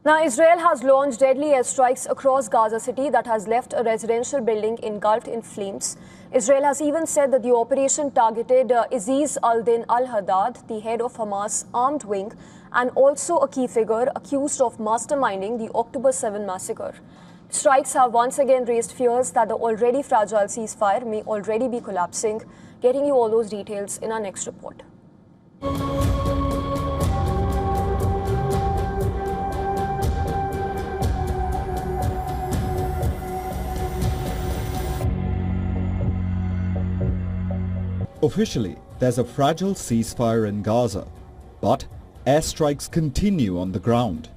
Now, Israel has launched deadly airstrikes across Gaza City that has left a residential building engulfed in flames. Israel has even said that the operation targeted Aziz al-Din al-Haddad, the head of Hamas' armed wing, and also a key figure accused of masterminding the October 7 massacre. Strikes have once again raised fears that the already fragile ceasefire may already be collapsing. Getting you all those details in our next report. Officially, there's a fragile ceasefire in Gaza, but airstrikes continue on the ground.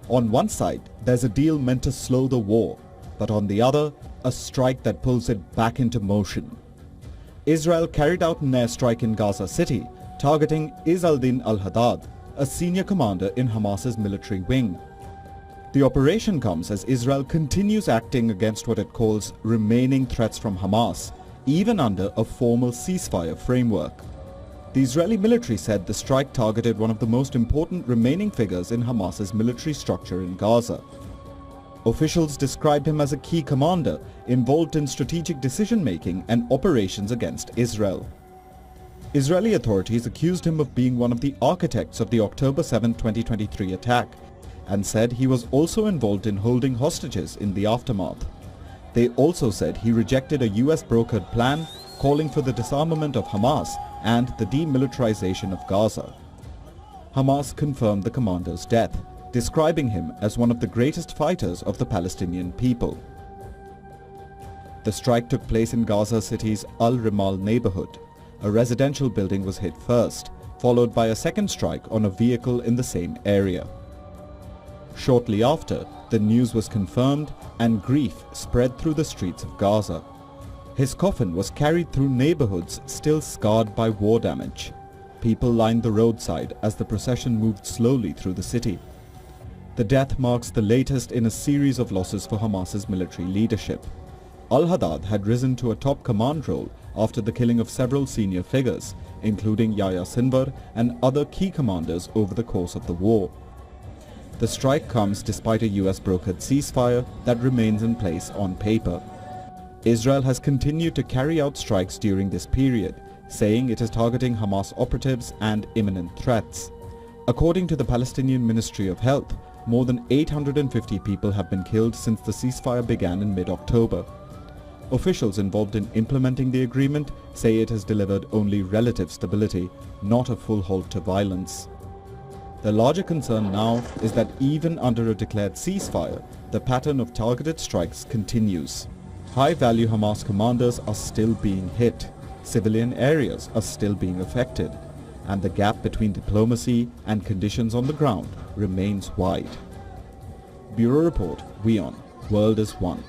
On one side, there's a deal meant to slow the war, but on the other, a strike that pulls it back into motion. Israel carried out an airstrike in Gaza City, targeting Aziz al-Din al-Haddad, a senior commander in Hamas's military wing. The operation comes as Israel continues acting against what it calls remaining threats from Hamas, even under a formal ceasefire framework. The Israeli military said the strike targeted one of the most important remaining figures in Hamas's military structure in Gaza. Officials described him as a key commander involved in strategic decision-making and operations against Israel. Israeli authorities accused him of being one of the architects of the October 7, 2023 attack and said he was also involved in holding hostages in the aftermath. They also said he rejected a US-brokered plan calling for the disarmament of Hamas and the demilitarization of Gaza. Hamas confirmed the commander's death, describing him as one of the greatest fighters of the Palestinian people. The strike took place in Gaza City's Al-Rimal neighborhood. A residential building was hit first, followed by a second strike on a vehicle in the same area. Shortly after, the news was confirmed and grief spread through the streets of Gaza. His coffin was carried through neighborhoods still scarred by war damage. People lined the roadside as the procession moved slowly through the city. The death marks the latest in a series of losses for Hamas's military leadership. Al-Haddad had risen to a top command role after the killing of several senior figures, including Yahya Sinwar and other key commanders over the course of the war. The strike comes despite a US-brokered ceasefire that remains in place on paper. Israel has continued to carry out strikes during this period, saying it is targeting Hamas operatives and imminent threats. According to the Palestinian Ministry of Health, more than 850 people have been killed since the ceasefire began in mid-October. Officials involved in implementing the agreement say it has delivered only relative stability, not a full halt to violence. The larger concern now is that even under a declared ceasefire, the pattern of targeted strikes continues. High-value Hamas commanders are still being hit, civilian areas are still being affected, and the gap between diplomacy and conditions on the ground remains wide. Bureau Report, WION, World is One.